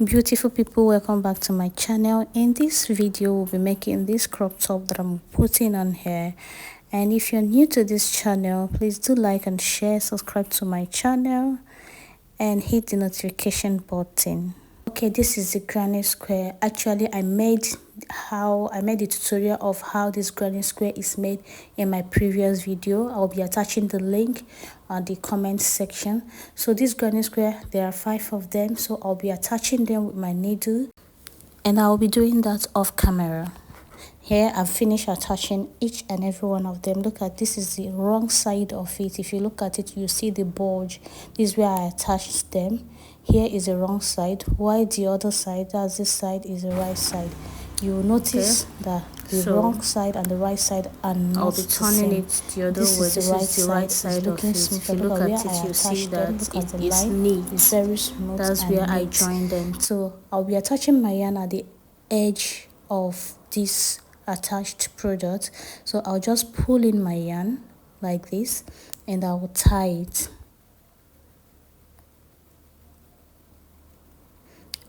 Beautiful people, welcome back to my channel. In this video we'll be making this crop top that I'm putting on here. And if you're new to this channel, please do like and share, subscribe to my channel and hit the notification button. Okay, this is the granny square. Actually, I made the tutorial of how this granny square is made in my previous video. I'll be attaching the link on the comment section. So this granny square, there are 5 of them, so I'll be attaching them with my needle, and I'll be doing that off camera. Here I've finished attaching each and every one of them. Look at this, is the wrong side of it. If you look at it, you see the bulge. This is where I attached them. Here is the wrong side, while the other side, that's this side, is the right side. You will notice that the wrong side and the right side are not I'll be turning it the other way. This is the right side of it. If you look at it, you see that it is neat. It's very smooth. That's where I joined them. So I'll be attaching my yarn at the edge of this attached product. So I'll just pull in my yarn like this and I will tie it.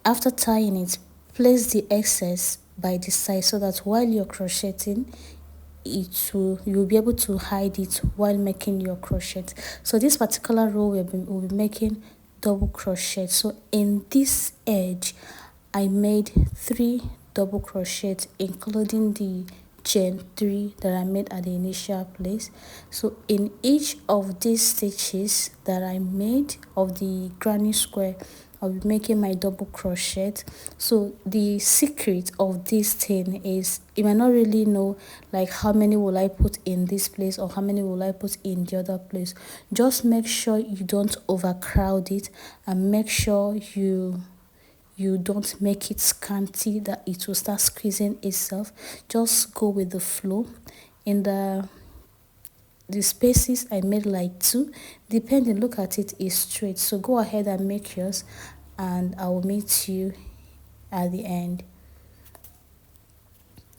After tying it, place the excess by the side so that while you're crocheting, you'll be able to hide it while making your crochet. So this particular row we'll be making double crochet. So in this edge, I made 3 double crochet, including the chain 3 that I made at the initial place. So in each of these stitches that I made of the granny square, I'll be making my double crochet. So the secret of this thing is, you might not really know like how many will I put in this place or how many will I put in the other place. Just make sure you don't overcrowd it, and make sure you don't make it scanty that it will start squeezing itself. Just go with the flow. In the spaces I made like 2, depending, look at it, is straight. So go ahead and make yours, and I will meet you at the end.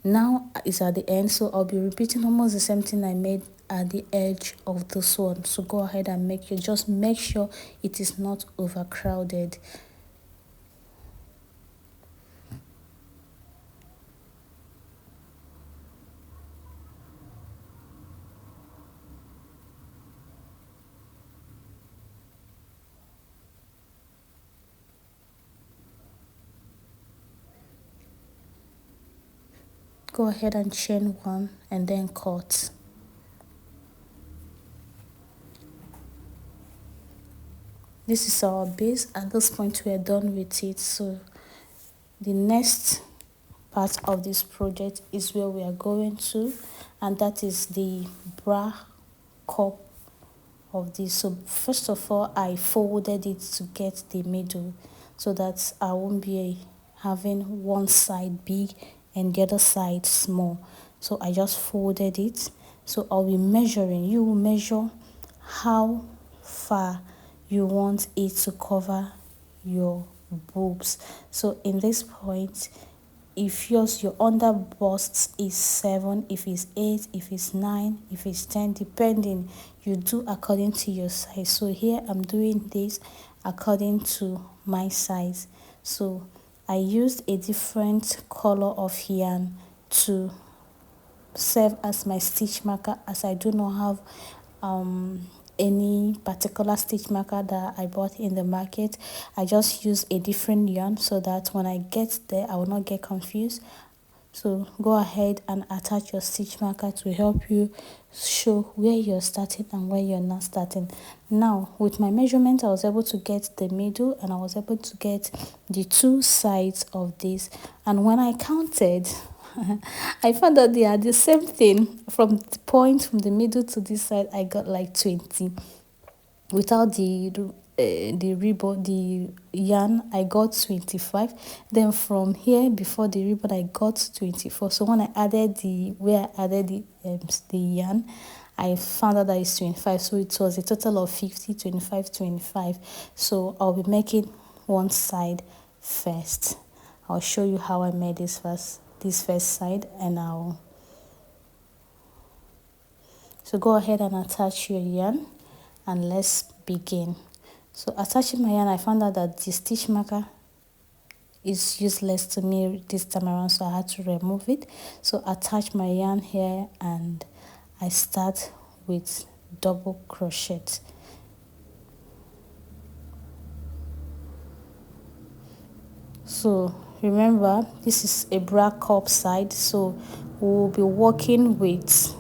Now it's at the end, so I'll be repeating almost the same thing I made at the edge of this one. So go ahead and make yours. Just make sure it is not overcrowded. Go ahead and chain 1 and then cut. This is our base. At this point we are done with it. So the next part of this project is where we are going to, and that is the bra cup of this. So first of all, I folded it to get the middle so that I won't be having one side big and the other side small. So I just folded it. So I'll be measuring. You will measure how far you want it to cover your boobs. So in this point, if your under bust is 7, if it's 8, if it's 9, if it's 10, depending, you do according to your size. So here I'm doing this according to my size. So I used a different color of yarn to serve as my stitch marker, as I do not have any particular stitch marker that I bought in the market. I just use a different yarn so that when I get there I will not get confused. So go ahead and attach your stitch marker to help you show where you're starting and where you're not starting. Now with my measurement, I was able to get the middle and I was able to get the 2 sides of this, and when I counted I found that they are the same thing. From the point from the middle to this side, I got like 20. Without the ribbon, the yarn, I got 25. Then from here, before the ribbon, I got 24. So when I added the yarn, I found out that it's 25. So it was a total of 50, 25, 25. So I'll be making one side first. I'll show you how I made this first side, and so go ahead and attach your yarn and let's begin. So attaching my yarn, I found out that the stitch marker is useless to me this time around, so I had to remove it. So attach my yarn here and I start with double crochet. So remember, this is a bra cup side, so we'll be working with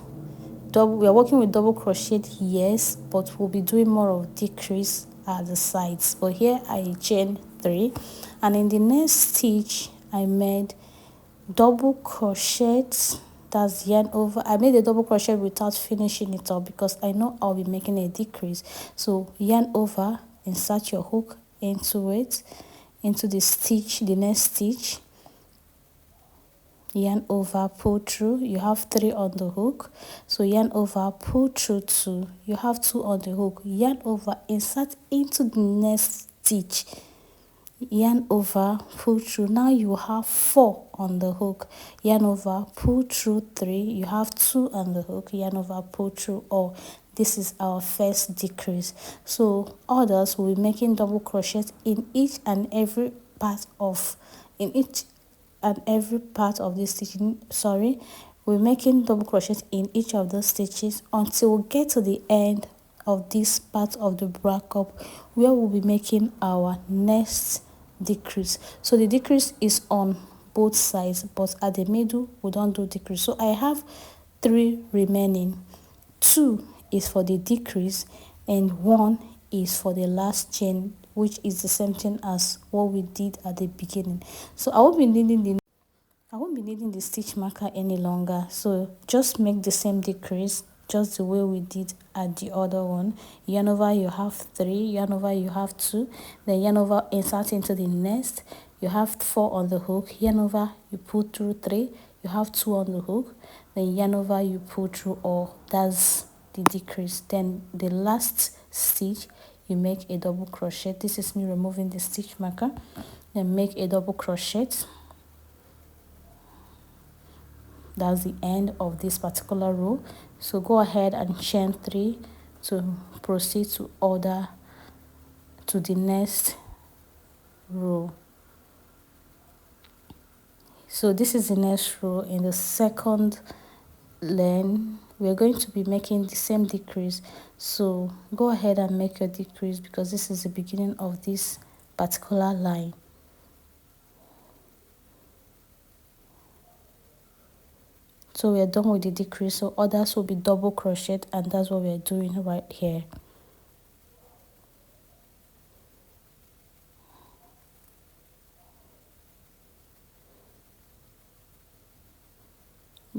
we are working with double crochet, yes, but we'll be doing more of decrease at the sides. But here I chain 3, and in the next stitch I made double crochet. That's yarn over. I made a double crochet without finishing it up because I know I'll be making a decrease. So yarn over, insert your hook into it, into the stitch, the next stitch, yarn over, pull through, you have 3 on the hook. So yarn over, pull through 2, you have 2 on the hook, yarn over, insert into the next stitch, yarn over, pull through. Now you have 4 on the hook, yarn over, pull through 3, you have 2 on the hook, yarn over, pull through all. This is our first decrease. So others will be making double crochet in each and every part of this stitching. Sorry, we're making double crochet in each of those stitches until we get to the end of this part of the bra cup, where we'll be making our next decrease. So the decrease is on both sides, but at the middle we don't do decrease. So I have 3 remaining. 2 is for the decrease and 1 is for the last chain, which is the same thing as what we did at the beginning. So I won't be needing the stitch marker any longer, so just make the same decrease just the way we did at the other one. Yarn over, you have 3, yarn over, you have 2, then yarn over, insert into the next, you have 4 on the hook, yarn over, you pull through 3, you have 2 on the hook, then yarn over, you pull through all. That's the decrease. Then the last stitch you make a double crochet. This is me removing the stitch marker. Then make a double crochet. That's the end of this particular row. So go ahead and chain 3 to proceed to order to the next row. So this is the next row. In the second lane we're going to be making the same decrease, so go ahead and make your decrease because this is the beginning of this particular line. So we are done with the decrease, so others will be double crochet, and that's what we are doing right here.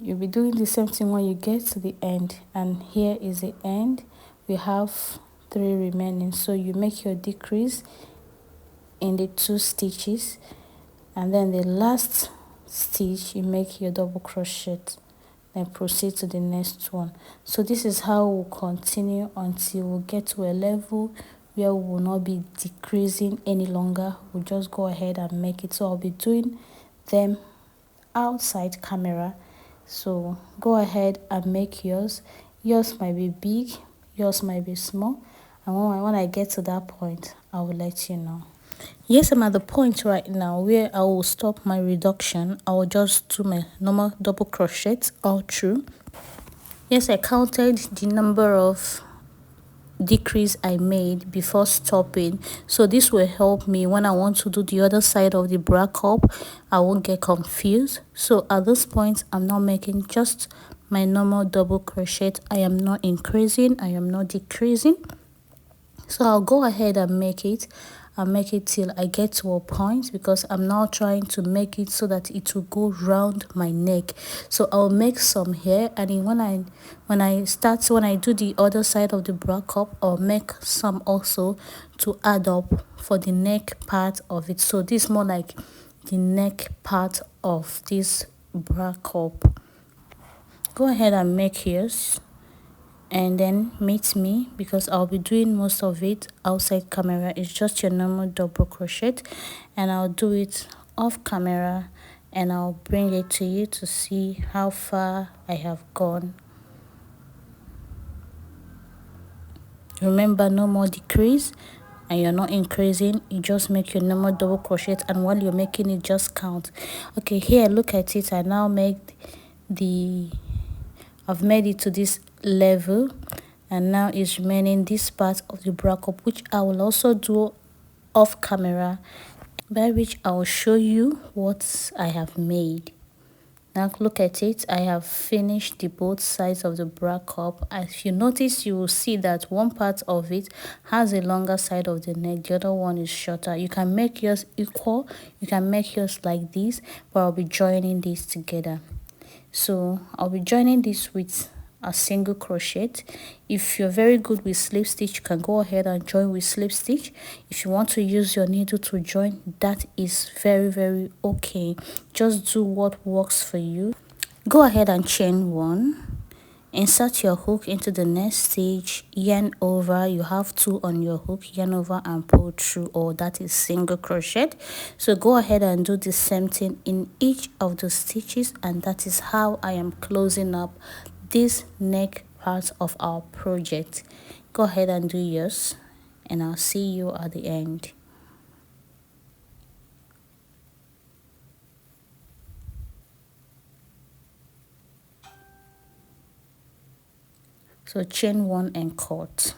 You'll be doing the same thing when you get to the end, and here is the end. We have 3 remaining, so you make your decrease in the 2 stitches, and then the last stitch you make your double crochet, then proceed to the next one. So this is how we'll continue until we get to a level where we will not be decreasing any longer. We'll just go ahead and make it. So I'll be doing them outside camera, so go ahead and make yours. Yours might be big, yours might be small, and when I get to that point I will let you know. Yes, I'm at the point right now where I will stop my reduction. I will just do my normal double crochet all through. Yes, I counted the number of decrease I made before stopping, so this will help me when I want to do the other side of the bra cup. I won't get confused. So at this point I'm not making just my normal double crochet. I am not increasing, I am not decreasing. So I'll go ahead and make it. I'll make it till I get to a point, because I'm now trying to make it so that it will go round my neck. So I'll make some here, and then when I do the other side of the bra cup, I'll make some also to add up for the neck part of it. So this is more like the neck part of this bra cup. Go ahead and make yours and then meet me, because I'll be doing most of it outside camera. It's just your normal double crochet, and I'll do it off camera and I'll bring it to you to see how far I have gone. Remember, no more decrease, and you're not increasing, you just make your normal double crochet, and while you're making it, just count. Okay, here look at it. I've made it to this level, and now it's remaining this part of the bra cup, which I will also do off camera, by which I will show you what I have made. Now look at it. I have finished the both sides of the bra cup. As you notice, you will see that one part of it has a longer side of the neck, the other one is shorter. You can make yours equal, you can make yours like this, but I'll be joining these together. So I'll be joining this with a single crochet. If you're very good with slip stitch, you can go ahead and join with slip stitch. If you want to use your needle to join, that is very okay. Just do what works for you. Go ahead and chain 1. Insert your hook into the next stitch, yarn over. You have 2 on your hook, yarn over and pull through, or that is single crochet. So go ahead and do the same thing in each of the stitches, and that is how I am closing up this neck part of our project. Go ahead and do yours, and I'll see you at the end. So chain 1 and cut.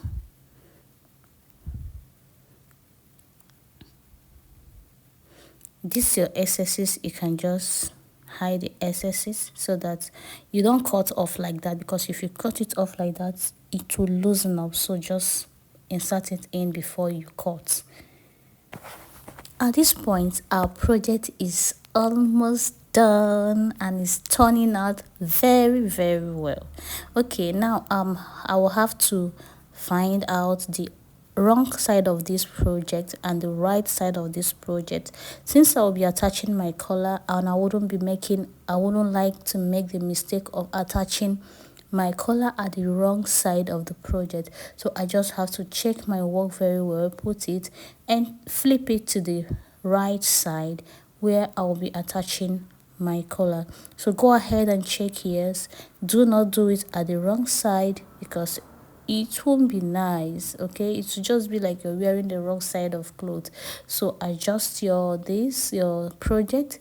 This your excesses, you can just hide the excesses so that you don't cut off like that, because if you cut it off like that, it will loosen up. So just insert it in before you cut. At this point, our project is almost done and it's turning out very well. Okay, now I will have to find out the wrong side of this project and the right side of this project. Since I will be attaching my collar, and I wouldn't like to make the mistake of attaching my collar at the wrong side of the project. So I just have to check my work very well, put it and flip it to the right side where I will be attaching my collar. So go ahead and check yours. Do not do it at the wrong side, because it won't be nice. Okay, it should just be like you're wearing the wrong side of clothes. So adjust your project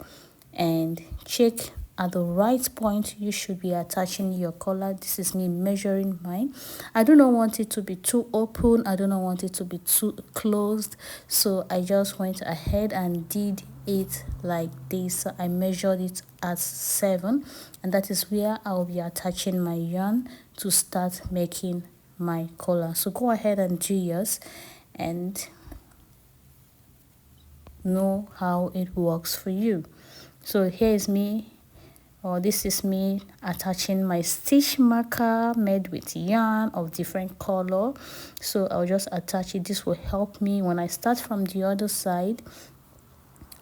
and check at the right point you should be attaching your collar. This is me measuring mine. I do not want it to be too open, I do not want it to be too closed, so I just went ahead and did it like this. So I measured it at 7, and that is where I'll be attaching my yarn to start making my collar. So go ahead and do yours and know how it works for you. So here is me, or this is me attaching my stitch marker made with yarn of different color. So I'll just attach it. This will help me when I start from the other side.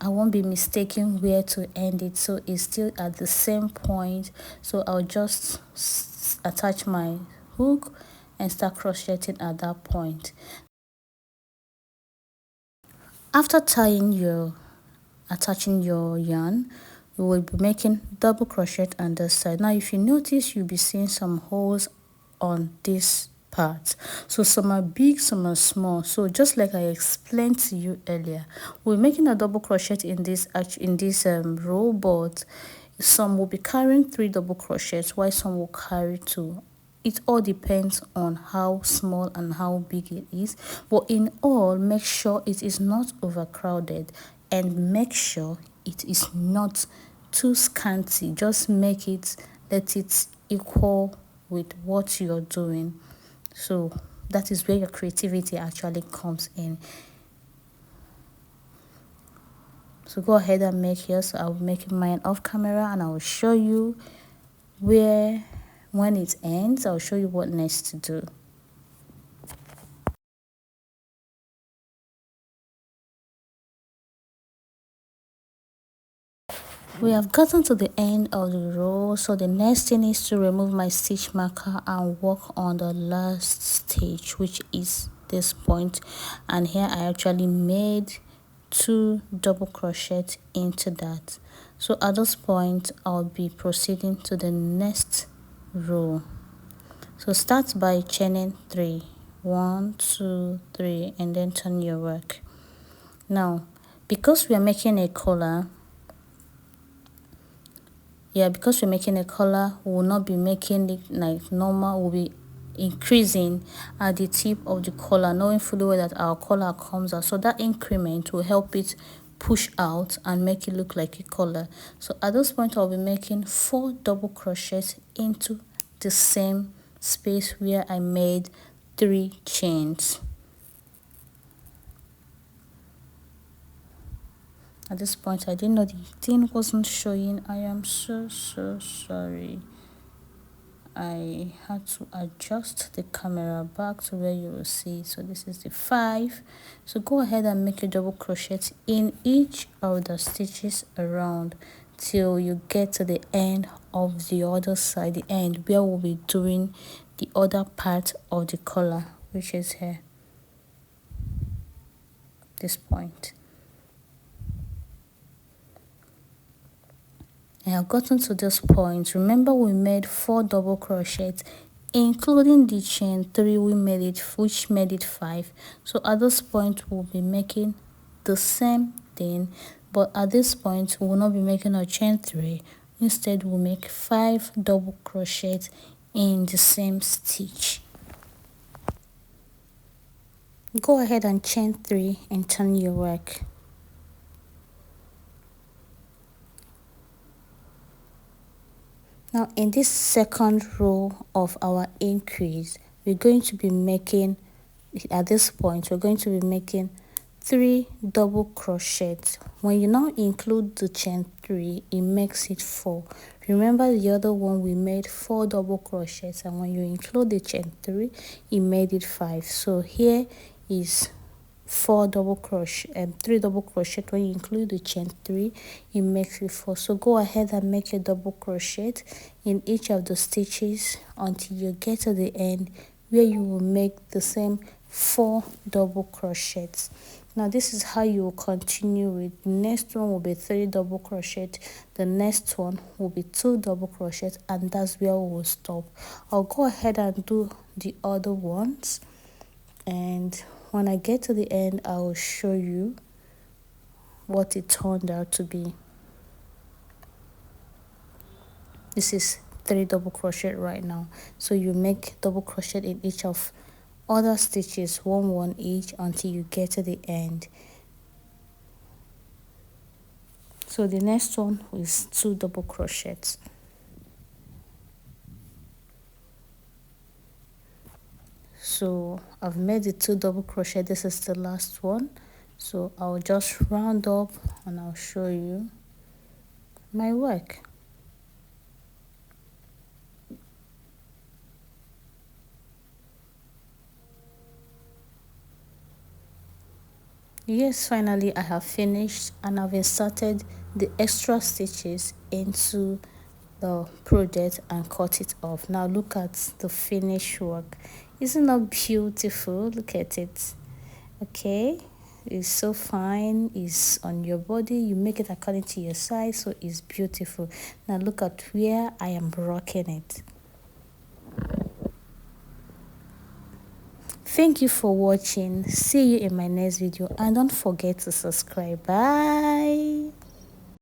I won't be mistaken where to end it, so it's still at the same point. So I'll just attach my hook and start crocheting at that point. After attaching your yarn, you will be making double crochet on this side. Now if you notice, you'll be seeing some holes on this part. So some are big, some are small. So just like I explained to you earlier, we're making a double crochet in this row, but some will be carrying 3 double crochets while some will carry 2. It all depends on how small and how big it is, but in all, make sure it is not overcrowded and make sure it is not too scanty. Just let it equal with what you're doing. So that is where your creativity actually comes in. So go ahead and make yours. So I'll be making mine off camera, and I will show you when it ends. I'll show you what next to do. We have gotten to the end of the row, so the next thing is to remove my stitch marker and work on the last stitch, which is this point. And here I actually made 2 double crochet into that. So at this point, I'll be proceeding to the next row. So start by chaining 3. 1 2 3 and then turn your work. Now because we are making a collar, because we're making a collar, we will not be making it like normal. We'll be increasing at the tip of the collar, knowing fully well that our collar comes out, so that increment will help it push out and make it look like a collar. So at this point I'll be making 4 double crochets into the same space where I made 3 chains. At this point I didn't know the thing wasn't showing. I am so sorry. I had to adjust the camera back to where you will see. So this is the 5. So go ahead and make a double crochet in each of the stitches around till you get to the end of the other side, the end where we'll be doing the other part of the collar, which is here, this point. I have gotten to this point. Remember we made 4 double crochets including the chain 3 we made it, which made it 5. So at this point we'll be making the same thing, but at this point we will not be making a chain 3. Instead we'll make 5 double crochets in the same stitch. Go ahead and chain 3 and turn your work. Now in this second row of our increase, we're going to be making, at this point we're going to be making 3 double crochets. When you now include the chain 3, it makes it 4. Remember the other one we made 4 double crochets, and when you include the chain 3, it made it 5. So here is 4 double crochet and 3 double crochet. When you include the chain 3, it makes it 4. So go ahead and make a double crochet in each of the stitches until you get to the end where you will make the same 4 double crochets. Now this is how you will continue with. The next one will be 3 double crochet, the next one will be 2 double crochet, and that's where we will stop. I'll go ahead and do the other ones, and when I get to the end I will show you what it turned out to be. This is 3 double crochet right now, so you make double crochet in each of other stitches, 1 each, until you get to the end. So the next one is 2 double crochets. So I've made the 2 double crochet. This is the last one, so I'll just round up and I'll show you my work. Yes, finally I have finished, and I've inserted the extra stitches into the project and cut it off. Now look at the finished work. Isn't that beautiful? Look at it. Okay, it's so fine. It's on your body. You make it according to your size, so it's beautiful. Now look at where I am rocking it. Thank you for watching. See you in my next video, and don't forget to subscribe. Bye.